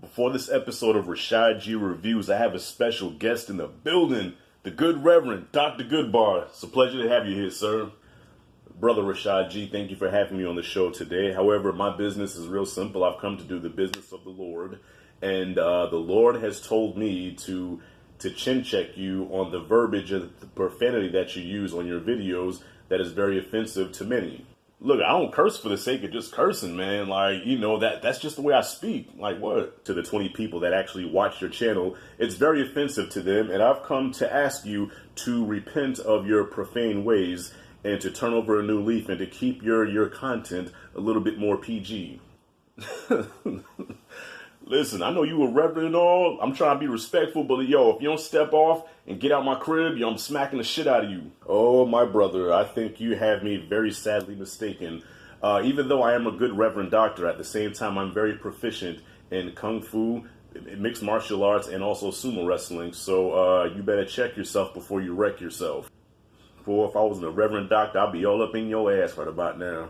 Before this episode of Rashad G Reviews, I have a special guest in the building, the good Reverend Dr. Goodbar. It's a pleasure to have you here, sir. Brother Rashad G, thank you for having me on the show today. However, my business is real simple. I've come to do the business of the Lord, and the Lord has told me to chin check you on the verbiage of the profanity that you use on your videos that is very offensive to many. Look, I don't curse for the sake of just cursing, man. Like, you know, that's just the way I speak. Like, what? To the 20 people that actually watch your channel, it's very offensive to them. And I've come to ask you to repent of your profane ways and to turn over a new leaf and to keep your content a little bit more PG. Listen, I know you a reverend and all. I'm trying to be respectful, but yo, if you don't step off and get out my crib, yo, I'm smacking the shit out of you. Oh, my brother, I think you have me very sadly mistaken. Even though I am a good reverend doctor, at the same time, I'm very proficient in kung fu, mixed martial arts, and also sumo wrestling. So you better check yourself before you wreck yourself. For if I wasn't a reverend doctor, I'd be all up in your ass right about now.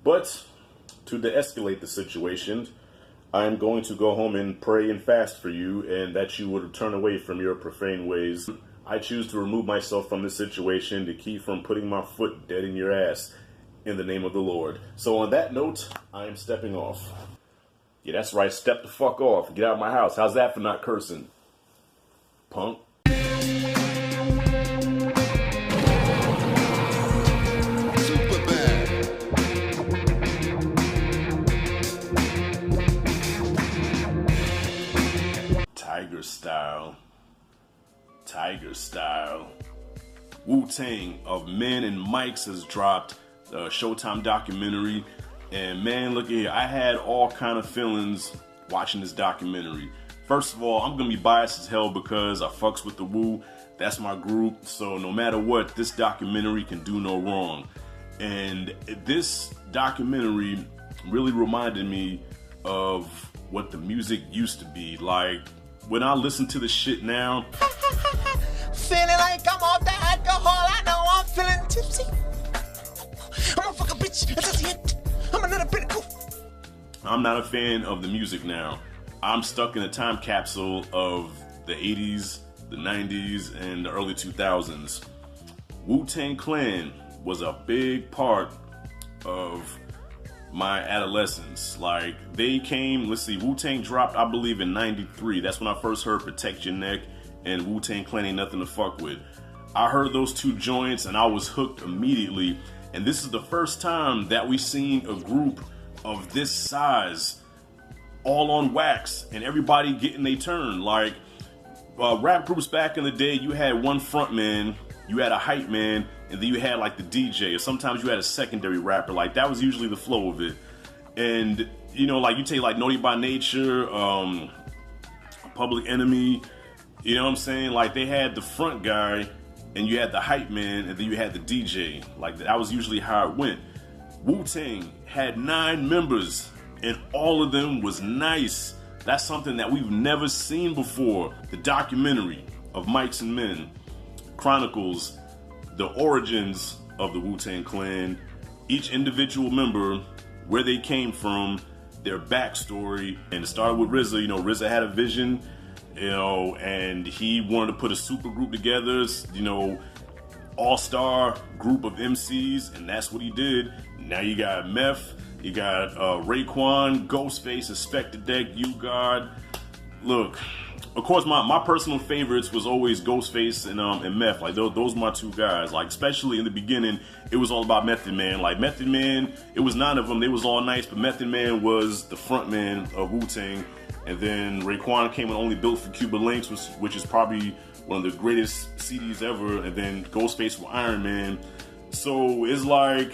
But to de-escalate the situation, I am going to go home and pray and fast for you, and that you would turn away from your profane ways. I choose to remove myself from this situation to keep from putting my foot dead in your ass in the name of the Lord. So on that note, I am stepping off. Yeah, that's right. Step the fuck off. Get out of my house. How's that for not cursing? Punk. Tiger style. Wu-Tang of Men and Mics has dropped a Showtime documentary, and man, look here, I had all kind of feelings watching this documentary. First of all, I'm gonna be biased as hell because I fucks with the Wu. That's my group, so no matter what, this documentary can do no wrong. And this documentary really reminded me of what the music used to be like. When I listen to the shit now, feeling like I'm off the alcohol, I know I'm feeling tipsy. I'm a fucking bitch, that's it. I'm a little bit cool. I'm not a fan of the music now. I'm stuck in a time capsule of the 80s, the 90s, and the early 2000s. Wu-Tang Clan was a big part of my adolescence. Like, they came, let's see, Wu-Tang dropped, I believe, in 93. That's when I first heard Protect Your Neck and Wu-Tang Clan Ain't Nothing to Fuck With. I heard those two joints and I was hooked immediately. And this is the first time that we seen a group of this size all on wax and everybody getting their turn. Like, rap groups back in the day, you had one front man, you had a hype man, and then you had like the DJ, or sometimes you had a secondary rapper. Like, that was usually the flow of it. And you know, like, you take like Naughty by Nature, Public Enemy, you know what I'm saying? Like, they had the front guy, and you had the hype man, and then you had the DJ. Like, that was usually how it went. Wu-Tang had 9 members, and all of them was nice. That's something that we've never seen before. The documentary of Mics and Men chronicles the origins of the Wu-Tang Clan, each individual member, where they came from, their backstory. And it started with RZA. You know, RZA had a vision, you know, and he wanted to put a super group together, you know, all-star group of MCs, and that's what he did. Now you got Meth, you got Raekwon, Ghostface, Inspector Deck, U-God. Look, of course, my personal favorites was always Ghostface and Meth. Like, those are my two guys. Like, especially in the beginning, it was all about Method Man. Like, Method Man, it was 9 of them. They was all nice, but Method Man was the front man of Wu-Tang. And then Raekwon came with Only Built for Cuba Links, which is probably one of the greatest CDs ever. And then Ghostface with Iron Man. So it's like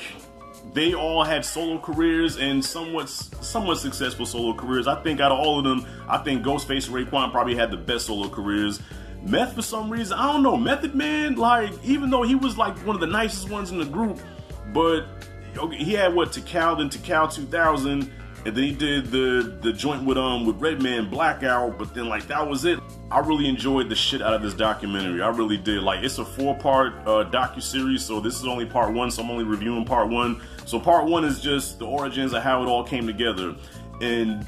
they all had solo careers and somewhat successful solo careers. I think out of all of them, I think Ghostface and Raekwon probably had the best solo careers. Meth, for some reason, I don't know, Method Man, like, even though he was like one of the nicest ones in the group, but he had what, Tikal, then Tikal 2000, and then he did the joint with Redman, Blackout, but then like that was it. I really enjoyed the shit out of this documentary. I really did. Like, it's a 4-part docu-series, so this is only part 1, so I'm only reviewing part 1. So part 1 is just the origins of how it all came together. And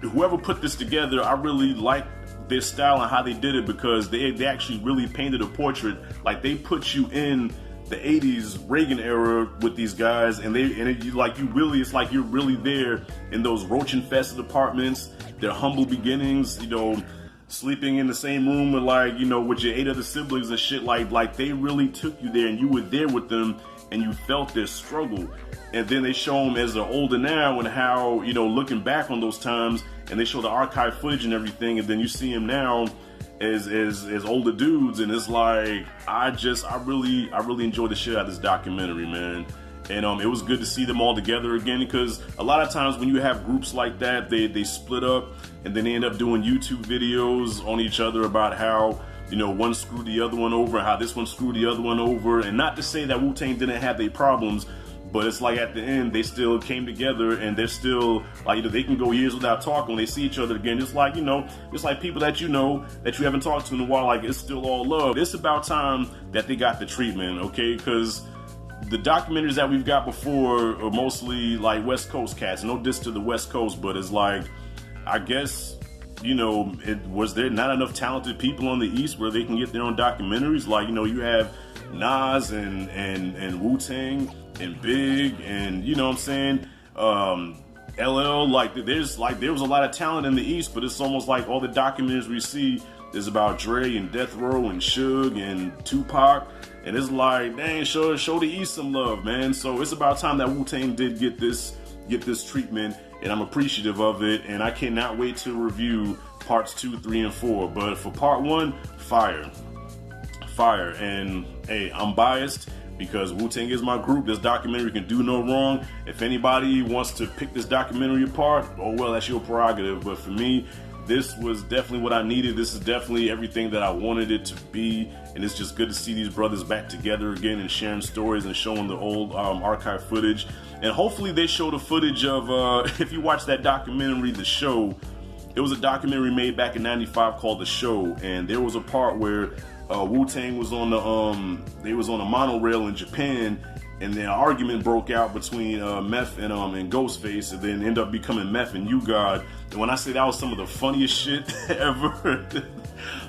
whoever put this together, I really like their style and how they did it, because they actually really painted a portrait. Like, they put you in the 80s Reagan era with these guys, and it's like you're really there in those roach-infested apartments, their humble beginnings, you know, sleeping in the same room with, like, you know, with your 8 other siblings and shit. Like they really took you there, and you were there with them, and you felt their struggle. And then they show them as they're older now, and how, you know, looking back on those times, and they show the archive footage and everything, and then you see them now as older dudes, and it's like, I really enjoyed the shit out of this documentary, man. And it was good to see them all together again, because a lot of times when you have groups like that, they split up, and then they end up doing YouTube videos on each other about how, you know, one screwed the other one over, how this one screwed the other one over. And not to say that Wu-Tang didn't have their problems, but it's like at the end, they still came together, and they're still, like, you know, they can go years without talking when they see each other again. Just like, you know, just like people that you know, that you haven't talked to in a while, like, it's still all love. It's about time that they got the treatment, okay? Because the documentaries that we've got before are mostly, like, West Coast cats. No diss to the West Coast, but it's like, I guess, you know, was there not enough talented people on the East where they can get their own documentaries? Like, you know, you have Nas and Wu-Tang and Big, and, you know what I'm saying, LL, like, there was a lot of talent in the East, but it's almost like all the documentaries we see is about Dre and Death Row and Suge and Tupac, and it's like, dang, show the East some love, man. So it's about time that Wu-Tang did get this treatment, and I'm appreciative of it, and I cannot wait to review parts 2, 3, and 4. But for part 1, fire. And hey, I'm biased, because Wu-Tang is my group. This documentary can do no wrong. If anybody wants to pick this documentary apart, oh well, that's your prerogative. But for me, this was definitely what I needed. This is definitely everything that I wanted it to be. And it's just good to see these brothers back together again and sharing stories and showing the old archive footage. And hopefully they show the footage of, if you watch that documentary, The Show, it was a documentary made back in '95 called The Show. And there was a part where Wu-Tang was on the monorail in Japan, and the argument broke out between Meth and Ghostface, and then ended up becoming Meth and U-God. And when I say that was some of the funniest shit ever,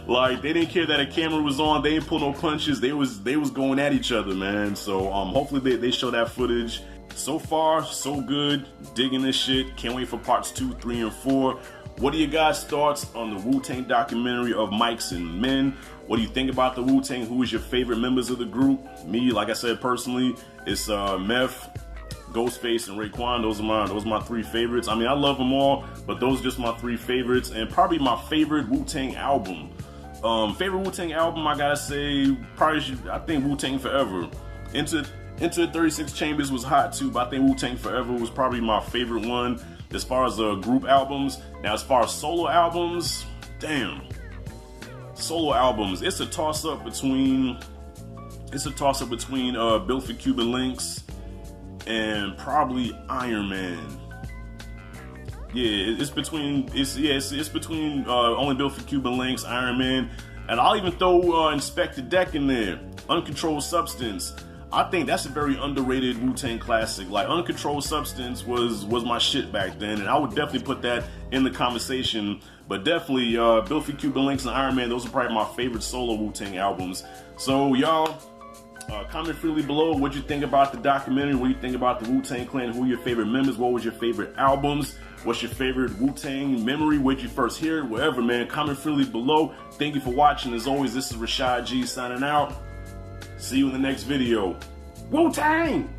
like, they didn't care that a camera was on, they didn't pull no punches, they was going at each other, man. So hopefully they show that footage. So far, so good, digging this shit. Can't wait for parts 2, 3, and 4. What are your guys' thoughts on the Wu-Tang documentary of Mics and Men? What do you think about the Wu-Tang? Who is your favorite members of the group? Me, like I said, personally, it's Meth, Ghostface, and Raekwon. Those are my 3 favorites. I mean, I love them all, but those are just my 3 favorites. And probably my favorite Wu-Tang album. Favorite Wu-Tang album, I gotta say, I think Wu-Tang Forever. Into 36 Chambers was hot too, but I think Wu-Tang Forever was probably my favorite one as far as group albums. Now, as far as solo albums, damn. Solo albums, it's a toss-up between Built for Cuban Links and probably Iron Man. Yeah, it's between Only Built for Cuban Links, Iron Man, and I'll even throw Inspector Deck in there. Uncontrolled Substance. I think that's a very underrated Wu-Tang classic. Like, Uncontrolled Substance was my shit back then, and I would definitely put that in the conversation. But definitely, Built for Cuban Links and Iron Man, those are probably my favorite solo Wu-Tang albums. So, y'all, comment freely below what you think about the documentary, what you think about the Wu-Tang Clan, who are your favorite members, what was your favorite albums, what's your favorite Wu-Tang memory, where'd you first hear it, whatever, man. Comment freely below. Thank you for watching. As always, this is Rashad G signing out. See you in the next video. Wu-Tang!